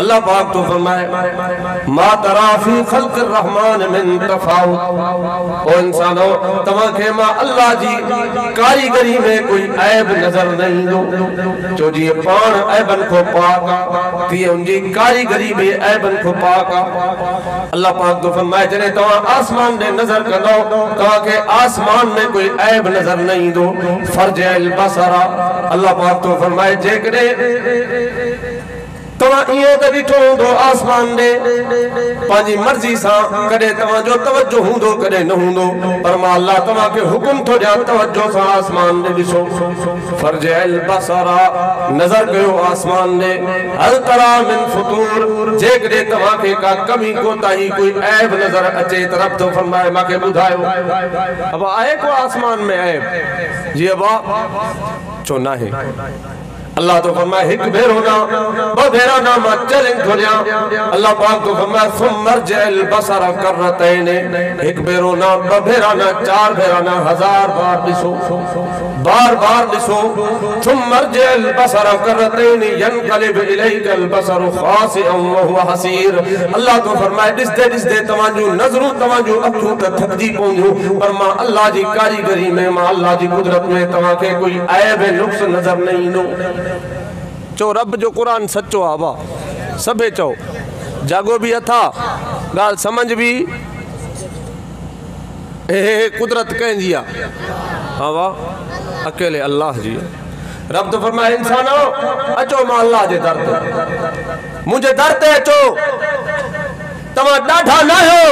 अल्लाह पाक तो फरमाए मा तरा फी खल्क़िर रहमान मिन तफावुत। ओ इंसानो तवा के मा अल्लाह जी कारीगरी में कोई ऐब नजर नहीं दो। जो जी पान ऐबन को पाक ती उनकी कारीगरी में ऐबन को पाक। अल्लाह पाक तो फरमाए जने तवा आसमान ने नजर करो तवा के आसमान में कोई ऐब नजर नहीं दो। फरजल बसरा अल्लाह पाक तो फरमाए जेकरे तवा इए त ॾिठो हूंदो आसमान ने पंहिंजी मर्ज़ी सां कॾहिं तव्हांजो तवज्जो हूंदो कॾहिं न हूंदो पर मां अल्लाह तव्हांखे हुकुम थो ॾियां तवज्जो सां आसमान ने ॾिसो। फरजल बसरा नज़र कयो आसमान ने हल तरा मिन फुतूर जेकॾहिं तव्हांखे का कमी कोताही कोई ऐब नज़र अचे त रब थो फरमाए मूंखे ॿुधायो अब आहे को आसमान में ऐब जी अबा छो न आहे। अल्लाह तो फरमाए हिक भेरो ना ब भेरा ना मा चैलेंज थो ॾियां। अल्लाह पाक तो फरमाए सुमरजल बसर करतैन हिक भेरो ना ब भेरा ना चार भेरा ना हजार बार ॾिसो बार बार ॾिसो। सुमरजल बसर करतैन यनकलिब इलैकल बसर खासिअन व हुवा हसीर। अल्लाह तो फरमाए ॾिसदे ॾिसदे तव्हांजूं नज़रूं तव्हांजूं अखियूं त थकिजी पवंदियूं पर मां अल्लाह जी कारीगरी में मां अल्लाह जी कुदरत में तव्हांखे कोई ऐब नुक्स नज़र न ईंदो। चो रब जो कुरान सच्चो आ बा सबे चो जागो भी अथा गाल समझ भी कुदरत कंहिंजी आ हाँ वाह अकेले अल्लाह जी। रब तो फरमाए इंसानो अचो मां अल्लाह जे दर ते मुझे दर ते अचो तव्हां ॾाढा न हो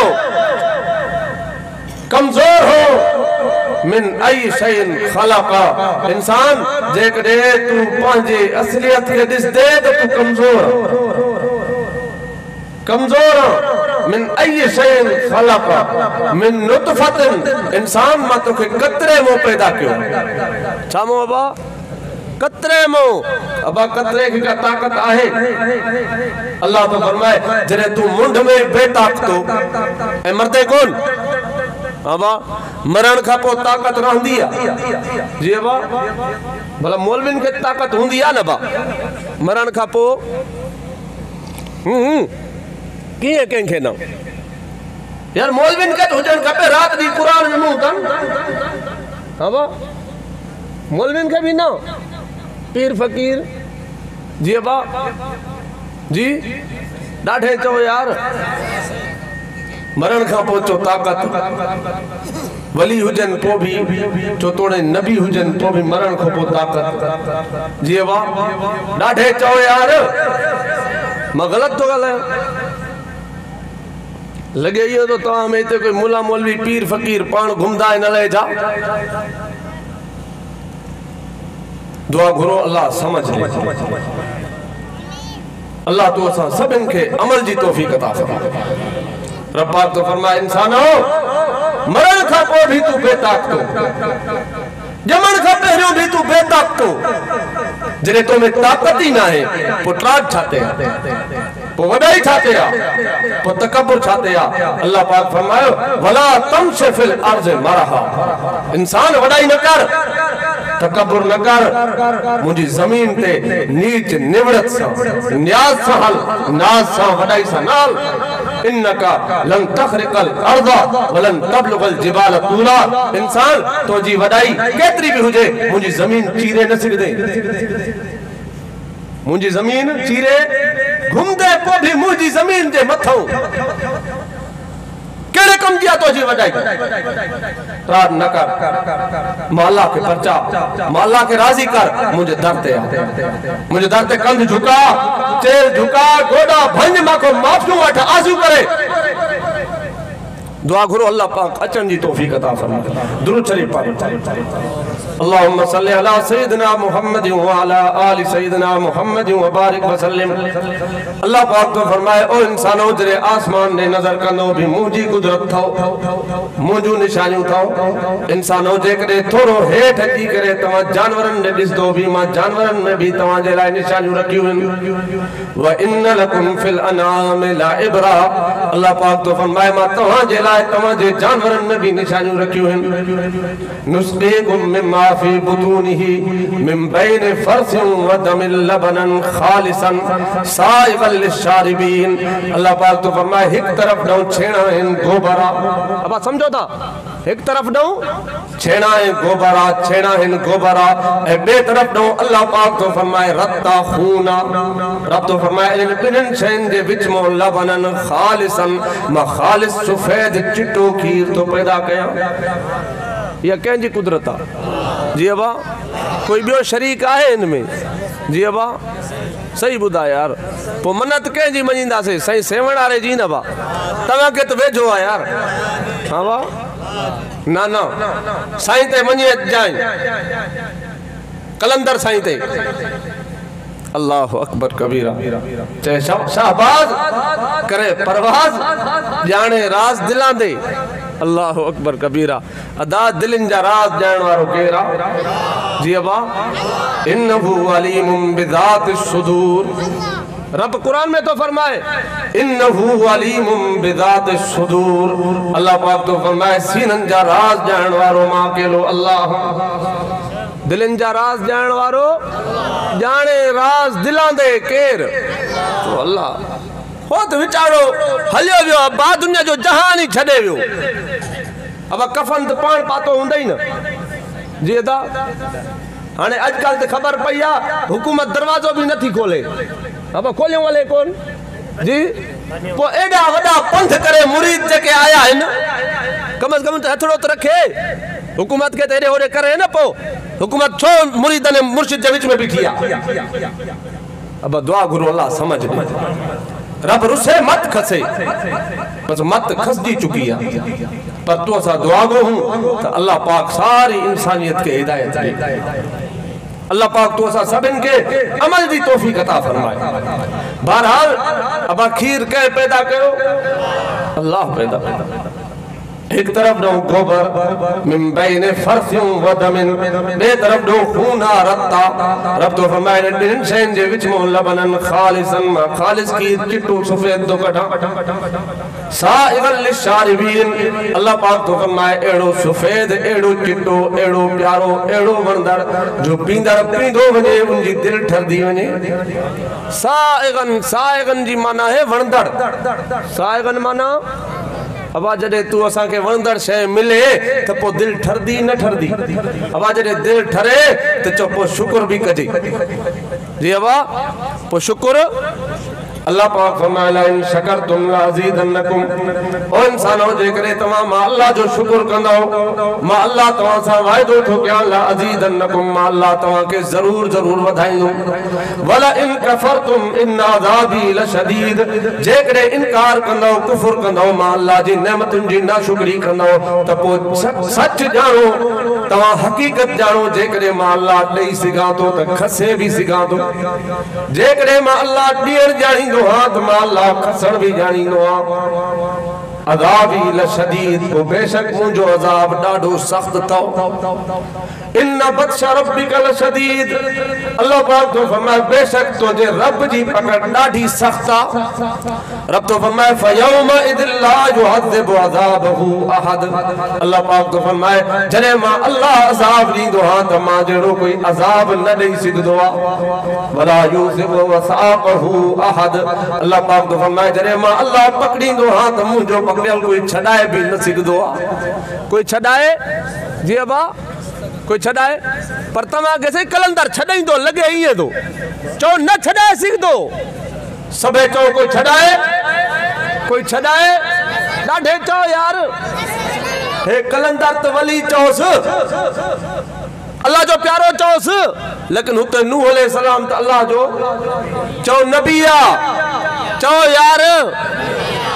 कमजोर हो मिन आई शैइन खलका इंसान जेकॾहिं तू पंहिंजे असलियत खे ॾिसदे त तू कमजोर मिन आई शैइन खलका मिन नुतफतिन इंसान मां तोखे कतरे मो पैदा कयो। छा मो अबा कतरे मो अबा कतरे की का ताकत आहे। अल्लाह तो फरमाए जॾहिं तू मुंड में बेताकतो ऐं मरदे कोन अबा मरण का पो ताकत रहंदी आ जी अबा भला मौलविन के ताकत हुंदी आ न बा मरण का पो किए कंखे न यार मौलविन के हुजन खपे रात दी कुरान में मुंह कन अबा मौलविन के भी न पीर फकीर जी अबा जी ॾाढे चो यार मरण का पो चो ताकत वली हुजन पो भी चो तोड़े नबी हुजन तो भी मरण को पो ताकत जी वाह ॾाढे चो यार मां गलत तो ॻाल्हायां लगे इहो तो तव्हां में हिते कोई मुला मौलवी पीर फकीर पाण घुमदा न ले जा दुआ घुरो अल्लाह समझ ले अल्लाह तो असां सभिनि खे अमल जी तौफीक अता फरमाए। रब पाक तो फरमाए इंसानो मरण का पो भी तू बेताकतो जमण का पहिरियों भी तू बेताकतो जरे तो में ताकत ही ना है पो ट्राज छाते पो वडाई छाते आ पो तकब्बुर छाते आ। अल्लाह पाक फरमायो वला तमशि फिल अर्ज़ मरहा इंसान वडाई न कर तकब्बुर न कर मुझी जमीन ते नीच निवड़त सा न्याज सा हल नाज सा वडाई सा नाल इन्नका लन तखरिकल अर्ज़ वलन तबलुगल जिबाल तूला इंसान तो जी वडाई केतरी भी हुजे मुझी जमीन चीरे न सिगदे मुझी जमीन चीरे घुमदे पो भी मुझी जमीन जे मथो केड़े कम दिया तो जी वडाई रात न कर माला के परचा माला के राजी कर मुझे दर ते कंध झुका चेल झुका गोड़ा भंज माको माफियो वठ आजू करे दुआ करो अल्लाह पाक अचन जी तौफीक अता फरमाए। दुरूद शरीफ पढ़ो अल्लाहुम्मा सल्ली अला सय्यिदिना मुहम्मद व अला आलि सय्यिदिना मुहम्मद व बारिक व सल्लिम। अल्लाह पाक तो फरमाए ओ इंसानो जरे आसमान ने नजर कंदो भी मुंहिंजी कुदरत थो मुंहिंजूं निशानियूं थो इंसानो जेकॾहिं थोरो हेठि अची करे तव्हां जानवरनि ने ॾिसंदो भी मां जानवरनि में भी तव्हां जे लाइ निशानियूं रखियूं आहिनि व इन लकुम फिल अनाम ला इब्रा। अल्लाह पाक तो फरमाए मां तव्हां जे लाइ तव्हां जे जानवरनि में भी निशानियूं रखियूं आहिनि नुस्क़ीकुम मिम्मा फी बुतूनिही मिन बैन फरसिन व दमिल लबनन खालिसन साइगल लिशारिबीन। अल्लाह पाक तो फरमाए एक तरफ ॾऊं छेड़ा आहिनि गोबरा, अब समझो था, एक तरफ ॾऊं छेड़ा आहिनि गोबरा, छेड़ा आहिनि गोबरा, ऐं ॿिए तरफ ॾऊं अल्लाह पाक तो फरमाए रत्ता खूना। रब तो फरमाए इन ॿिन्हिनि शयुनि जे विच में लबनन खालिसन, मां खालिस सफेद चिट्टो खीर तो पैदा कयां। यह कंहिंजी कुदरत आहे? जी अबा कोई ॿियो शरीक आहे इनमें? जी अबा सही ॿुधाए यार, पोइ मन्नत कंहिंजी मञींदासीं? साईं सेवण वारे जी न बा, तव्हांखे त वेझो आहे यार। हाँ बा ना ना साईं ते मञी अचाई, कलंदर साईं ते। अल्लाह अकबर कबीरा, चाहे शाहबाज करे परवाज, जाने राज दिलां दे। अल्लाह अकबर कबीरा, अदा दिलनि जा राज ॼाणण वारो केरु आहे? जी अबा इन्नहु अलीमुम बिज़ाति सुदूर। रब कुरान में तो फरमाए इन्नहु अलीमुम बिज़ाति सुदूर। अल्लाह पाक तो फरमाए सीनन जा राज ॼाणण वारो मां अकेलो अल्लाह। दिलनि जा राज ॼाणण वारो, जाने राज दिलां दे केर? तो अल्लाह। हो तो वीचारो हलियो वियो, बा दुनिया जो जहान ही छॾे वियो। अब कफन तो पाण पातो हूंदा ही न। जी अदा हाणे अॼुकल्ह त ख़बर पई आहे हुकूमत दरवाज़ो भी नथी खोले। अब खोलियो वाले कोन जी। पोइ एॾा वॾा पंथ करे मुरीद जेके आया आहिनि, कम से कम त हथड़ो त रखे हुकूमत के तेरे होरे करे न। पो हुकूमत छो मुरीदन ने मुर्शिद के बीच में बीठी है? अब दुआ गुरु अल्लाह समझ दे, रब रुसे मत खसे, बस मत खसजी चुकी है। पर तू असा दुआ गो हूं तो अल्लाह पाक सारी इंसानियत के हिदायत दे। अल्लाह पाक तो असा सबिन के अमल दी तौफीक अता फरमाए। बहरहाल अब खीर के पैदा करो? अल्लाह पैदा। एक तरफ दो गोबर मिन बैन फरसिन व दमिन, बे तरफ दो खूना रत्ता। रब तो फरमाए इन शैन जे विच में लबनन खालिसन, मा खालिस की चिट्टू सफेद दो कटा साइगल लिशारिबीन। अल्लाह पाक तो फरमाए एड़ो सफेद, एड़ो चिट्टो, एड़ो प्यारो, एड़ो वणदड़ जो पींदड़ पींदो वने उनजी दिल ठरदी वने। साइगन, साइगन जी माना है वणदड़। साइगन माना अब जॾहिं तू असा के वणदड़ शय मिले तो पो दिल ठरदी न ठरदी? अब जॾहिं दिल ठरे तो चो पो शुक्र भी कजे। जी अबा पो शुक्र अल्लाह पाक फरमाया इन शकरतुम लाज़ीदन्नकुम। ओ इंसानो जे करे तमा मा अल्लाह जो शुक्र कंदो, मा अल्लाह तवा सा वायदो थो कया लाज़ीदन्नकुम, मा अल्लाह तवा के जरूर जरूर वधाईंदो। वला इन कफरतुम इन अज़ाबी लशदीद। जे करे इनकार कंदो, कुफर कंदो, मा अल्लाह जी नेमतुन जी नाशुक्री कंदो त पो सच जानो, तवा हकीकत जानो। जे करे मा अल्लाह दई सिगा तो त खसे भी सिगा तो। जे करे मा अल्लाह ॾियण जाणींदो हाथ माला खसण भी जानी नो। अज़ाबी लशदीद, वो बेशक मुझो अज़ाब डाढो सख्त तो। इन्ना बत्शा रब्बिका लशदीद। अल्लाह पाक तो फरमाए बेशक तो जे रब जी पकड़ डाढी सख्त आ। रब तो फरमाए फयौमा इदिल ला युअज़िबु अज़ाबहु अहद। अल्लाह पाक तो फरमाए जने मां अल्लाह अज़ाब दींदो हां त मां जेड़ो कोई अज़ाब न दई सिगदो आ। वला युज़िबु वसाक़हु अहद। अल्लाह पाक तो फरमाए जने मां अल्लाह पकड़ींदो हां त मुंजो पकड़ियल कोई छडाए भी न सिगदो आ। कोई छडाए? जी अबा कोई छडाए? पर तमा के से कलंदर छडाईंदो लगे ही तो चो न छडाए सिगदो। सबे चो कोई छडाए? कोई छडाए? डाढे चो यार हे कलंदर तो वली चौस, अल्लाह जो प्यारो चौस। लेकिन हुते नूह अलैहिस्सलाम तो अल्लाह जो चो नबिया। चो यार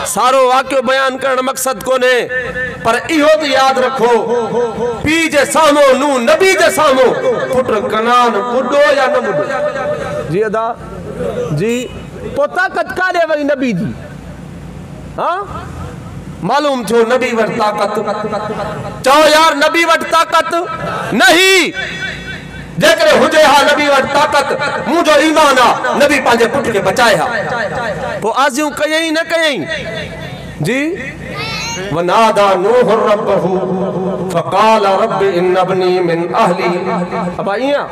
सारो वाक्य बयान करण मकसद कोने, पर इहो तो याद रखो पी जे सामो नू नबी जे सामो पुत्र कनान बुढ़ो या न बुढ़ो? जी अदा जी पो ताकत काॾे वई नबी जी? हाँ मालूम थो नबी वट ताकत। चो यार नबी वट ताकत नहीं। जेकरे हुजे हा नबी वट ताकत, मुझो ईमान आ नबी पांजे पुट के बचाए हा। वो आजियूं कयई न कयई? जी वनादा नूह रब्बहु फकाल रब्बि इन्नबनी मिन अहली। अब इया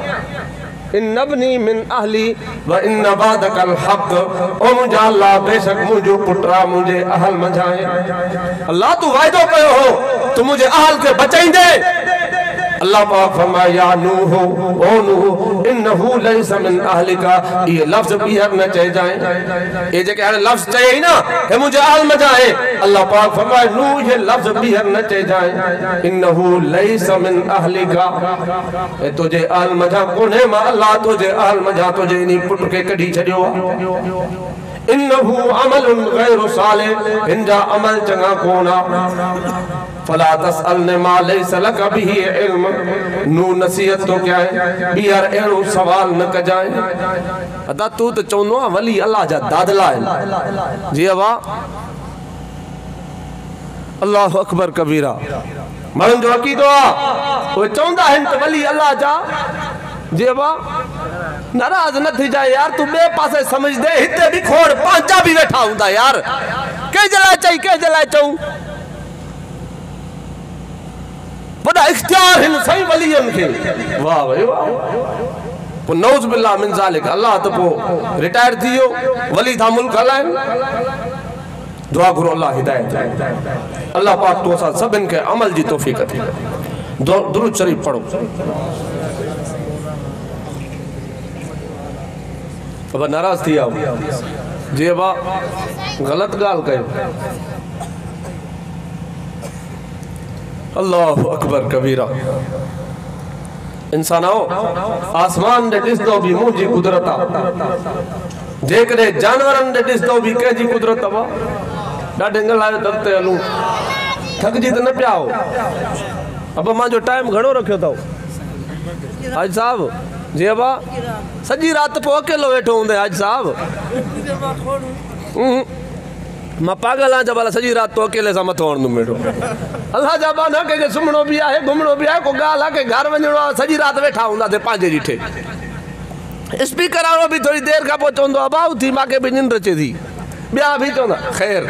इन्नबनी मिन अहली व इन वादकल हक। ओ मुंहिंजा अल्लाह बेशक मुंहिंजो पुटरा मुंहिंजे अहल मंझाए। अल्लाह तू वाइदो कयो हो तू मुंहिंजे अहल खे बचाईंदे। अल्लाह पाक फरमाया या नूह ओ नूह इन्नहु लैसा मिन अहलिका। ये लफ्ज ॿीहर न चइजाएं। ये जेके हाणे लफ्ज चए ही ना हे मुंहिंजे अहल मंझाए। अल्लाह पाक फरमाया नूह ये लफ्ज ॿीहर न चइजाएं। इन्नहु लैसा मिन अहलिका। ए तुझे अहल मंझा कोन्हे। मां अल्लाह तुझे अहल मंझा तुझे इन पुट खे कढी छॾियो आहे। इन्नहु अमलुन गैरु सालिह। हिनजा अमल चङा कोना। फला तसअलनि मा लैसा लक बिही इल्म। नू नसीहत तो क्या है ॿीहर अहिड़ो सवाल न कजाएं। अदा तू त चवंदो आहे वली अल्लाह जा दादला आहिनि। जी वाह अल्लाह अकबर कबीरा। माण्हुनि जो अक़ीदो आहे उहे चवंदा आहिनि त वली अल्लाह जा। जी वाह नाराज न थी जाए यार। तू बे पासे समझ दे हिते भी खोड़ पांचा भी वेठा हुंदा यार। के जला चई के जला चऊं बड़ा इख्तियार हिन सही वलियन के। वाह भाई वाह। पो नौज बिल्लाह मिन ज़ालिक। अल्लाह तो पो रिटायर थियो वली था मुल्क हलाइन। दुआ करो अल्लाह हिदायत। अल्लाह पाक तो सा सबिन के अमल जी तौफीक अता। दुरूद शरीफ पढ़ो। अब नाराज थी आओ। जी अबा गलत गाल कयो। अल्लाह अकबर कबीरा। इंसान आओ आसमान दे ॾिसंदो भी मुंहिंजी कुदरत आहे। जेकॾहिं जानवरनि ॾे ॾिसंदो भी कंहिंजी कुदरत आहे। ॾाढे ॻाल्हायो दर ते हलूं थकिजी त न पिया हो। अब मां जो टाइम घणो रखियो अथव हाजी साहब। जी अबा सॼी राति पोइ अकेलो वेठो हूंदे हाजी साहब। मां पागल आहियां भला सॼी राति तो अकेले सां मथो हणंदुमि वेठो। अल्लाह जा बाना कंहिंखे सुम्हणो बि आहे घुमणो बि आहे। को ॻाल्हि आहे की घर वञिणो आहे। सॼी राति वेठा हूंदासीं पंहिंजे ॾिठे। स्पीकर वारो बि थोरी देरि खां पोइ चवंदो आहे भाऊ थी मूंखे बि निंड अचे थी। ॿिया बि चवंदा ख़ैर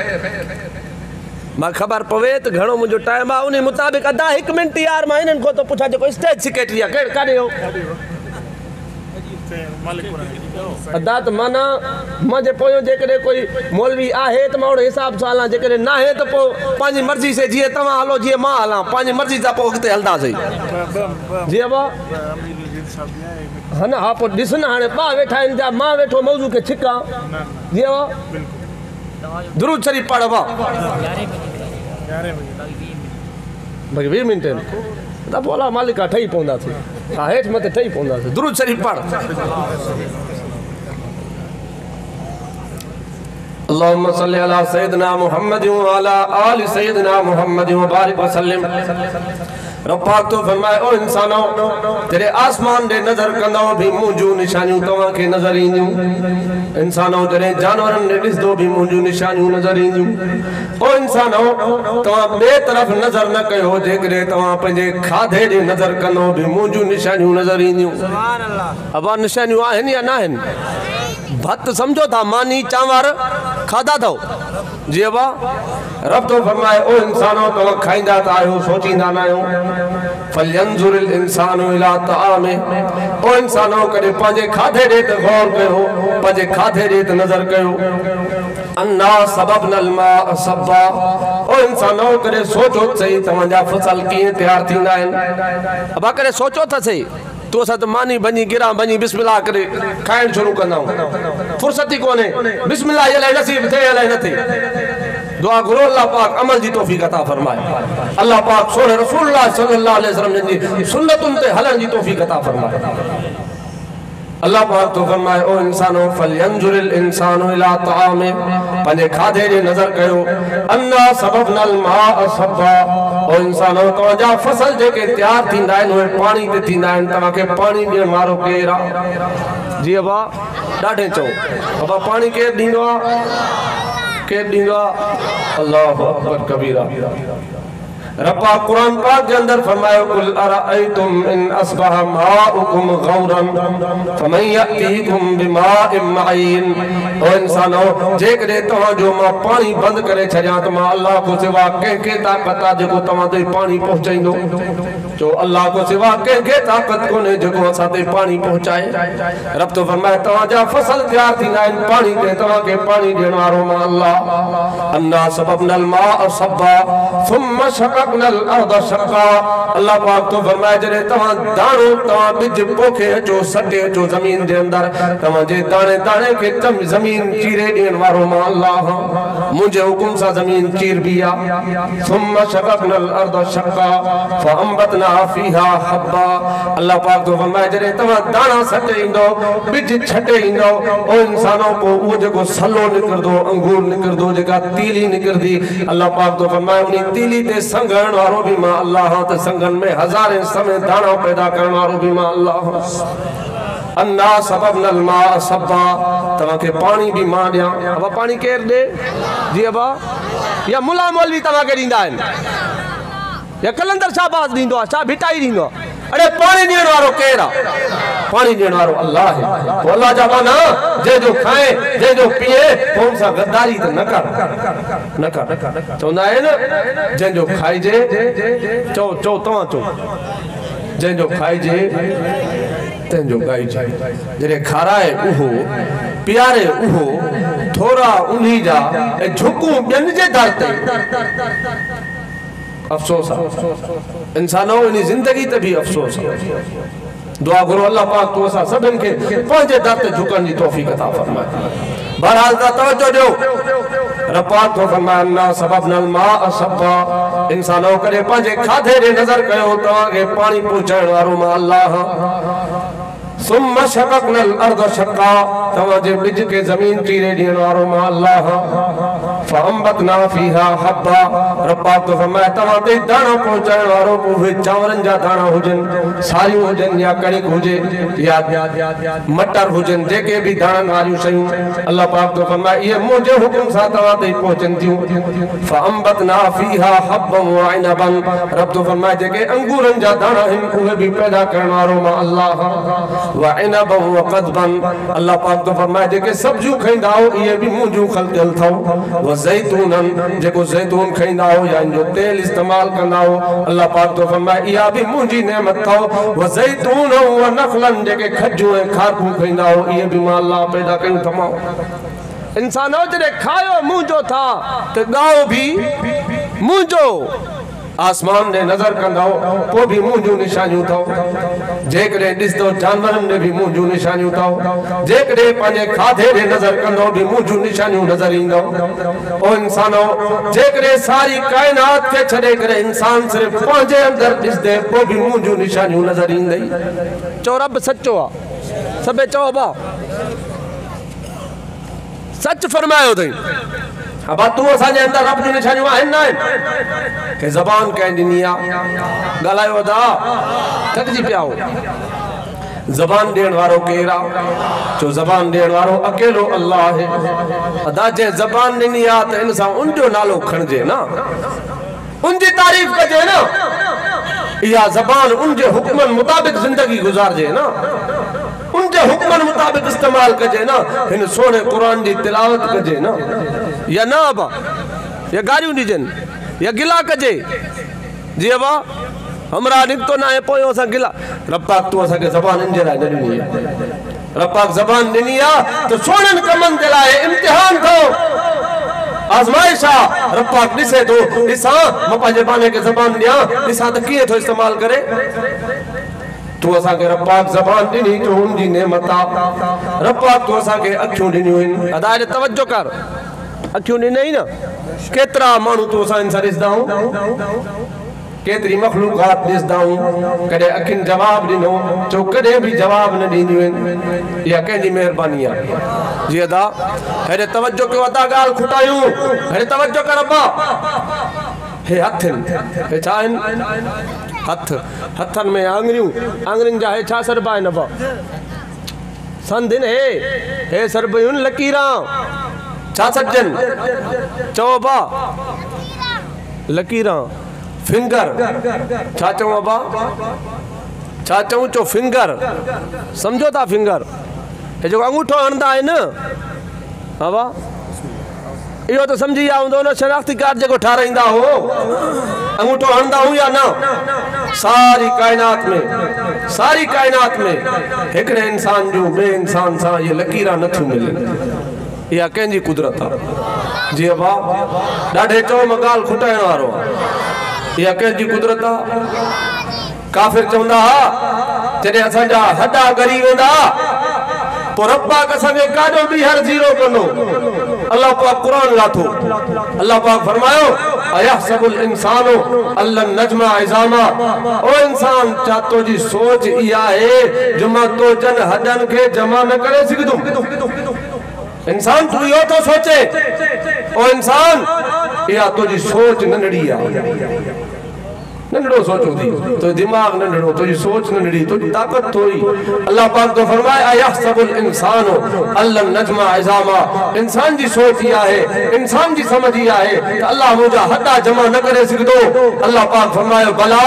मां ख़बर पवे त घणो मुंहिंजो टाइम आहे। उन मुताबिक़ अदा 1 मिंट यार मां हिननि खां थो पुछां जेको स्टेज सेक्रेटरी आहे काॾे हो अदा त माना मुंहिंजे पोयों जेकॾहिं कोई मौलवी आहे त मां ओड़े हिसाब सां हलां। जेकॾहिं न आहे त पोइ पंहिंजी मर्ज़ी से जीअं तव्हां हलो जीअं मां हलां पंहिंजी मर्ज़ी सां पोइ अॻिते हलंदासीं। जीअं बा हा न हा पोइ ॾिस न हाणे ॿा वेठा आहिनि जा मां वेठो मौज़ू खे छिकां। जीअं बा दुरूद शरीफ पढ़ बा भई 20 मिंट त पोइ अला मालिका ठही पवंदासीं। हा हेठि मथे ठही पवंदासीं। दुरूद शरीफ पढ़। अल्लाहुम्मा सल्ली अला सय्यिदना मुहम्मद व अला आलि सय्यिदना मुहम्मद व बारिक व सल्लिम। रब पाक तो फरमाए ओ इंसानो तेरे आसमान दे नजर कंदो भी मुंहिंजूं निशानियूं तव्हां खे नज़र ईंदियूं। इंसानो जॾहिं जानवरनि ॾे ॾिसंदो भी मुंहिंजूं निशानियूं नज़र ईंदियूं। ओ इंसानो तव्हां ॿिए तरफ़ नज़र न कयो। जेकॾहिं तव्हां पंहिंजे खाधे ॾे नज़र कंदो भी मुंहिंजूं निशानियूं नज़र ईंदियूं। अबा निशानियूं आहिनि या न आहिनि। भत समझो था मानी चांवर खाधा अथव। जी अबा रब तो फरमाए ओ इंसानो तव्हां खाईंदा त आहियो सोचींदा न आहियो। फलयंजुरिल इंसानु इला तामे। ओ इंसानो कॾहिं पंहिंजे खाधे ॾे त गौर कयो। पंहिंजे खाधे ॾे त नज़र कयो। अन्ना सबबनल माअ सबा। ओ इंसानो कॾहिं सोचो त सही तव्हांजा फसल कीअं तयारु थींदा आहिनि। अबा कॾहिं सोचो त सही तो असां त मानी बनी गिरा बनी बिस्मिल्लाह करे खाइण शुरू कंदा आहियूं। फुर्सत ई कोन्हे बिस्मिल्लाह अलाए नसीब थिए अलाए न थिए। दुआ करो अल्लाह पाक अमल जी तौफीक अता फरमाए। अल्लाह पाक सोने रसूलुल्लाह सल्लल्लाहु अलैहि वसल्लम जी सुन्नतुनि ते हलण जी तौफीक अता फरमाए। अल्लाह पाक तो फरमाए ओ इंसानो फलयंजुरिल इंसानु इला तामे। पंहिंजे खाधे ॾे नज़र कयो। अन्ना सबबनल माअ सबा। ओ इंसानो तव्हांजा फसल जेके तयारु थींदा आहिनि उहे पाणी ते थींदा आहिनि। तव्हांखे पाणी ॾियण वारो केरु आहे। जी अबा ॾाढे चओ अबा पाणी केरु ॾींदो आहे केरु ॾींदो आहे। अल्लाहु अकबर कबीरा। रब्बा कुरान पाक के अंदर फरमायो कुल अराअयतुम इन अस्बह माउकुम गौरन फमन यअतीकुम बिमाइन मईन। ओ इंसानो जेकॾहिं तव्हां जो मां पानी बंद करे छॾियां त मां अल्लाह को सिवा कंहिंखे ताक़त आहे जेको तव्हां ताईं पानी पहुचाईंदो। जो अल्लाह को सिवा कंहिंखे ताक़त कोन्हे जेको असां ताईं पानी पहुचाए। रब तो फरमाए तव्हां जा फसल तैयार थींदा आहिनि पानी ते तव्हांखे पानी ॾियण वारो मां अल्लाह। अन्ना सबबनल माअ सबा सुम्मा शक़क़नल अर्द शक़्क़ा। अल्लाह पाक तो फरमाए जॾहिं तव्हां दाणो तव्हां ॿिज पोखे अचो सटे अचो ज़मीन जे अंदर तव्हांजे दाणे दाणे खे ज़मीन चीरे ॾियण वारो मां अल्लाह। मुंहिंजे हुकुम सां ज़मीन चीरबी आहे। सुम्मा शक़क़नल अर्द शक़्क़ा फअंबतना फीहा हब्बा। अल्लाह पाक तो फरमाए जॾहिं तव्हां दाणा सटे ईंदो ॿिज छटे ईंदो ओ इंसानो को उहो जेको सलो निकिरंदो अंगूर निकिरंदो जेका तीली निकिरंदी अल्लाह पाक तो फरमाए उन तीली ते संगण वारो भी मां अल्लाह। त संगन में हज़ारे समय दाणा पैदा करण वारो भी मां अल्लाह। अन्ना सबबनल माअ सबा। तव्हांखे पानी भी मां ॾियां। अब पानी केर ॾे जी अबा या मुला मौलवी तव्हांखे ॾींदा आहिनि या कलंदर शाहबाज ॾींदो आहे छा भिटाई ॾींदो आहे। अरे पानी ॾियण वारो केरु आहे? पानी ॾियण वारो अल्लाह है। तो अल्लाह जा माना जंहिंजो खाए जंहिंजो पीए पोइ हुन सां गद्दारी त न कर। चवंदा आहिनि जंहिंजो खाइजे चओ चओ तव्हां चओ जंहिंजो खाइजे तंहिंजो ॻाइजे। जॾहिं खाराए उहो प्यारे उहो थोरा उन्ही जा ऐं झुकूं ॿियनि जे दर ते अफ़सोस आहे। इंसानो इन ज़िंदगी ते भी अफ़सोस आहे। दुआ करो अल्लाह पाक तो असां सभिनि खे पंहिंजे दर ते झुकण जी तौफ़ीक़ अता फरमाए। बहरहाल तवज्जो ॾियो। रब पाक तो फरमाए अन्ना सबबनल माअ सबा। इंसानो करे पंहिंजे खाधे ॾे नज़र कयो तव्हांखे पानी पहुचाइण वारो मां अल्लाह। सुम्मा शक़क़नल अर्द शक़्क़ा। तव्हांजे ॿिज खे ज़मीन चीरे ॾियण वारो मां अल्लाह। फअंबतना फीहा हब्बा। रब पाक तो फरमाए तव्हां ते दाणा पहुचाइण वारो उहे चांवरनि जा दाणा हुजनि सारियूं हुजनि या कणिक हुजे या मटर हुजनि जेके भी दाणनि वारियूं शयूं अल्लाह पाक तो फरमाए इहे मुंहिंजे हुकुम सां तव्हां ताईं पहुचनि थियूं। फअंबतना फीहा हब्बन व इनबन। रब तो फरमाए जेके अंगूरनि जा दाणा आहिनि उहे भी पैदा करण वारो मां अल्लाह। व इनबन व क़दबन। अल्लाह पाक तो फरमाए जेके सब्जियूं खाईंदा हो इहे भी मुंहिंजूं खलकियल अथव। व ज़ैतूनन जेको ज़ैतून खाईंदा हो या इनजो तेल इस्तेमाल कंदा हो अल्लाह पाक तो फरमाए इहा भी मुंहिंजी नेमत अथव। व ज़ैतून व नख़लन जेके खजूं ऐं खारकूं खाईंदा हो इहे भी मां अल्लाह पैदा कयूं तमामु। इंसानो जॾहिं खायो मुंहिंजो था त ॻाओ भी मुंहिंजो आसमान ने नजर कंदा पोइ भी मुंहिंजूं निशानियूं अथव। जेकॾहिं ॾिसंदो जानवरनि ॾे भी मुंहिंजूं निशानियूं अथव। जेकॾहिं पंहिंजे खाधे ॾे नज़र कंदो भी मुंहिंजूं निशानियूं नज़र ईंदव। ओ इंसानो जेकॾहिं सारी काइनात खे छॾे करे इंसान सिर्फ़ पंहिंजे अंदरि ॾिसंदे पोइ भी मुंहिंजूं निशानियूं नज़र ईंदई। चओ रब सचो आहे। सभु चओ बा सच फरमायो अथई। अब तू असांजे अंदरि रब जूं निशानियूं आहिनि न आहिनि के ज़बान कंहिं ॾिनी आहे ॻाल्हायो था थकिजी पिया हो। ज़बान ॾियण वारो केरु आहे? जो ज़बान ॾियण वारो अकेलो अल्लाह आहे। अदा जंहिं ज़बान ॾिनी आहे त इन सां उनजो नालो खणिजे न उनजी तारीफ़ कजे न। इहा ज़बान उनजे हुक्मनि मुताबिक़ ज़िंदगी गुज़ारजे न उनजे हुक्मनि मुताबिक़ इस्तेमाल कजे न। हिन सोने कुरान जी तिलावत कजे न या न अबा या गारियूं ॾिजनि या गिला कजे। जी अबा हमरा निकितो न आहे पोइ असां गिला। रब पाक तूं असांखे ज़बान इन जे लाइ न ॾिनी आहे। रब पाक ज़बान ॾिनी आहे त सोननि कमनि जे लाइ इम्तिहान अथव आज़माइश आहे। रब पाक ॾिसे थो ॾिसां मां पंहिंजे बाने खे ज़बान ॾियां ॾिसां त कीअं थो इस्तेमालु करे। तू असांखे रब पाक ज़बान ॾिनी जो उनजी नेमत आहे। रब पाक तू असांखे अखियूं ॾिनियूं आहिनि। अदा तवज्जो कर अखियूं ॾिनई न केतिरा माण्हू तू असां इन सां ॾिसंदा आहियूं केतिरी मखलूक़ात ॾिसंदा आहियूं। कॾहिं अखियुनि जवाबु ॾिनो छो कॾहिं बि जवाबु न ॾींदियूं आहिनि। इहा कंहिंजी महिरबानी आहे। जी अदा हेॾे तवज्जो कयो अदा ॻाल्हि खुटायूं हेॾे तवज्जो कर अब्बा। हे हथनि हे छा आहिनि हथ हथनि में आङुरियुनि जा हे छा सरबा आहिनि अब्बा संदिन हे सरबयुनि लकीरां छा सजन चओ अब्बा लकीरां फिंगर छा चऊं अबा छा चऊं चो फिंगर समझो था फिंगर हे जो अंगूठो हणंदा आहिनि अबा इहो तो समझी विया हूंदो न शनाख्ती कार्ड जेको ठाराईंदा हो अंगूठो हणंदा हूं या न सारी कायनात में हिकिड़े इंसान जो ॿिए इंसान सां इहे लकीरां नथियूं मिलनि इहा कंहिंजी कुदरत आहे जी अबा ॾाढे चओ मां ॻाल्हि खुटाइण वारो आहे इहा कंहिंजी कुदरत आहे काफ़िर चवंदा हा जॾहिं असांजा हॾा ॻरी वेंदा तो रब पाक असांखे काॾो बि हर जीरो कंदो अल्लाह पाक क़ुरान लाथो अल्लाह पाक फरमायो अयहसबुल इंसानु अल्लन नजमा इज़ामा ओ इंसान छा तुंहिंजी सोच इहा आहे जो मां तो जन हॾनि खे जमा न करे सघंदुमि इंसान तू इहो थो सोचे ओ इंसान इहा तुंहिंजी सोच नंढड़ी आहे नंढड़ो सोचो थी तो दिमाग नंढड़ो तुझी सोच नंढड़ी तुझी ताकत थोड़ी अल्लाह पाक तो फरमाए अयहसबुल इंसानु अल्लन नजमा इज़ामा इंसान जी सोच इहा है इंसान जी समझ इहा है त अल्लाह मुंहिंजा हॾा जमा न करे सघंदो अल्लाह पाक फरमायो भला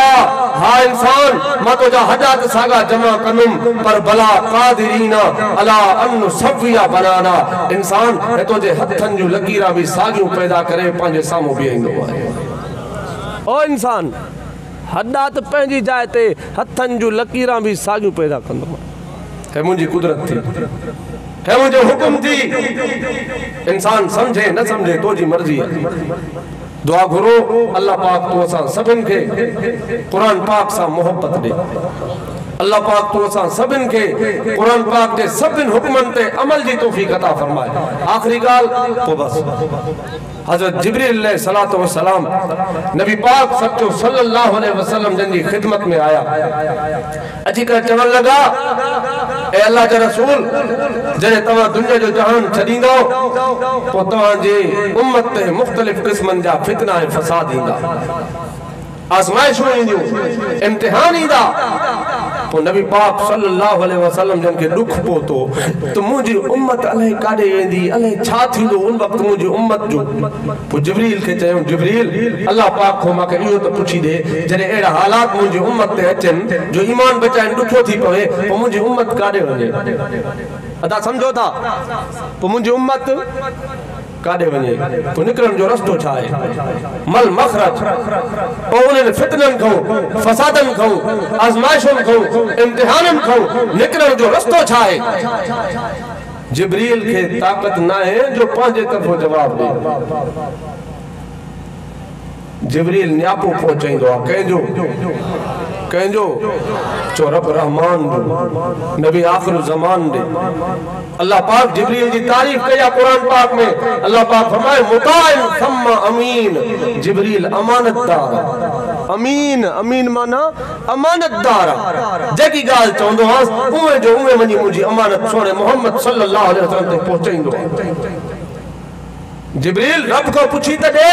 हा इंसान मां तुंहिंजा हॾा त साॻा जमा कंदुमि पर भला क़ादिरीन अला अन सविया बनाना इंसान हे तुंहिंजे हथनि जूं लकीरां बि साॻियूं पैदा करे पंहिंजे साम्हूं बीहाईंदो आहे ओ इंसान हॾा त पंहिंजी जाइ ते हथनि जूं लकीरां बि साॻियूं पैदा कंदो हे मुंहिंजी कुदरत थी हे मुंहिंजो हुकुम थी इंसान समझे न समझे तुंहिंजी मर्ज़ी आहे दुआ घुरो अल्लाह पाक तो असां सभिनि खे क़ुरान पाक सां मोहब्बत ॾे अल्लाह पाक तो असां सभिनि खे क़ुरान पाक जे सभिनि हुकमनि ते अमल जी तौफ़ीक़ अता फरमाए आख़िरी ॻाल्हि पोइ बस हज़रत जिब्रील अलैहिस्सलातु वस्सलाम नबी पाक सचो सल्लल्लाहु अलैहि वसल्लम जिन जी खिदमत में आया अची कर चवण लगा ए अल्लाह जा रसूल जॾहिं तव्हां दुनिया जो जहान छॾींदो पोइ तव्हांजी उम्मत ते मुख़्तलिफ़ क़िस्मनि जा फितना ऐं फ़साद ईंदा आज़माइशूं ईंदियूं इम्तिहान ईंदा पोइ नबी पाक सल्लल्लाहु अलैहि वसल्लम जन खे दुख पहुतो त मुंहिंजी उम्मत अलाए काॾे वेंदी अलाए छा थींदो उन वक़्तु मुंहिंजी उम्मत जो पोइ जिब्रील खे चयूं जिब्रील अल्लाह पाक खां मूंखे इहो त पुछी ॾे जॾहिं अहिड़ा हालात मुंहिंजी उम्मत ते अचनि जो ईमान बचाइण ॾुखियो थी पवे पोइ मुंहिंजी उम्मत काॾे वञे अदा सम्झो था पोइ मुंहिंजी उम्मत काॾे वञे पोइ निकिरण जो रस्तो छा आहे मल मखरज पोइ उन्हनि फितननि खां फसादनि खां आज़माइशुनि खां इम्तिहाननि खां निकिरण जो रस्तो छा आहे जिब्रील खे ताक़त न आहे जो पंहिंजे तरफ़ों जवाबु ॾे जिब्रील न्यापो पहुचाईंदो आहे कंहिंजो चो रब रहमान नबी आखिर ज़मान दे अल्लाह पाक जिब्रील जी तारीफ कया कुरान पाक में अल्लाह पाक फरमाए मुताइन सम्मा अमीन जिब्रील अमानतदार अमीन अमीन माना अमानतदार जेकी ॻाल्हि चवंदो आहे उहे जो उहे वञी मुंहिंजी अमानत सोने मोहम्मद सल्लल्लाहु अलैहि वसल्लम ते पहुचाईंदो जिब्रील रब को पुछी त दे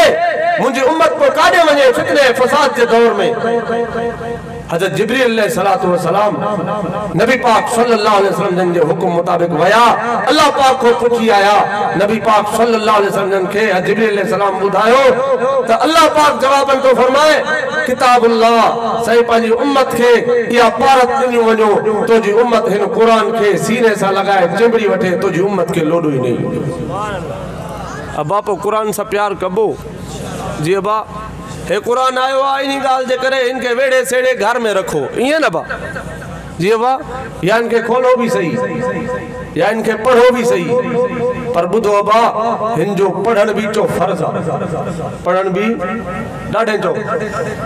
मुंहिंजी उम्मत को काॾे वञे फितने फसाद जे दौर में हज़रत जिब्रील अलैहिस्सलातु वस्सलाम नबी पाक सल्लल्लाहु अलैहि वसल्लम जे हुक्म मुताबिक वया अल्लाह पाक को पुछी आया नबी पाक सल्लल्लाहु अलैहि वसल्लम खे जिब्रील अलैहिस्सलाम ॿुधायो त अल्लाह पाक जवाबन तो फरमाए किताबुल्लाह सही पंहिंजी उम्मत खे इहा पारत ॾिनियूं वञो तुंहिंजी उम्मत हिन क़ुरान खे सीने सां लॻाए चिंबड़ी वठे तुंहिंजी उम्मत खे लोॾो ई नहीं अबा पोइ क़ुरान सां प्यार कबो जी अबा हे क़ुरान आयो आहे इन ॻाल्हि जे करे इनके वेड़े सेड़े घर में रखो ईअं न बा जी अबा या इनके खोलो भी सही या इनके पढ़ो भी सही पर ॿुधो अबा हिन जो पढ़ण भी चो फर्ज़ आहे पढ़ण भी ॾाढे चो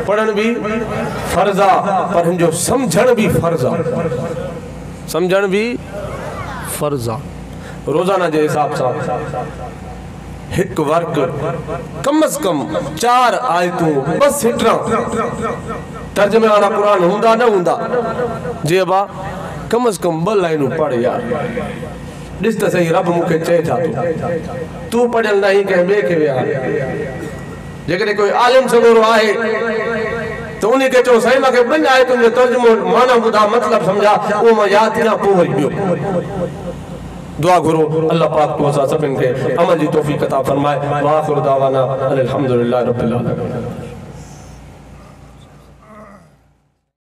पढ़ण भी फर्ज़ आहे पर हिन जो सम्झण भी फर्ज़ आहे सम्झण भी फर्ज़ आहे रोज़ाना जे हिसाब सां हिक वर्क कम अज कम 4 आयतूं बस हिटरा तर्जमे वाला कुरान हुंदा न हुंदा जी अबा कम अज कम 2 लाइनूं पढ़ यार ॾिस त सही रब मूंखे चए छा तू पढ़ियल नहीं कंहिं ॿिए खे विया जेकॾहिं कोई आलिम सगोरो आहे तो उन्हीं के चो सही मूंखे 2 आयतुनि जो तर्जुमो माना ॿुधा मतिलबु सम्झा उहो मां यादि कयां पोइ वरी ॿियो दुआ करो अल्लाह पाक तो असां सभिनि खे अमल जी तौफ़ीक़ अता फरमाए व आखिर दावाना अल्हम्दुलिल्लाहि रब्बिल आलमीन।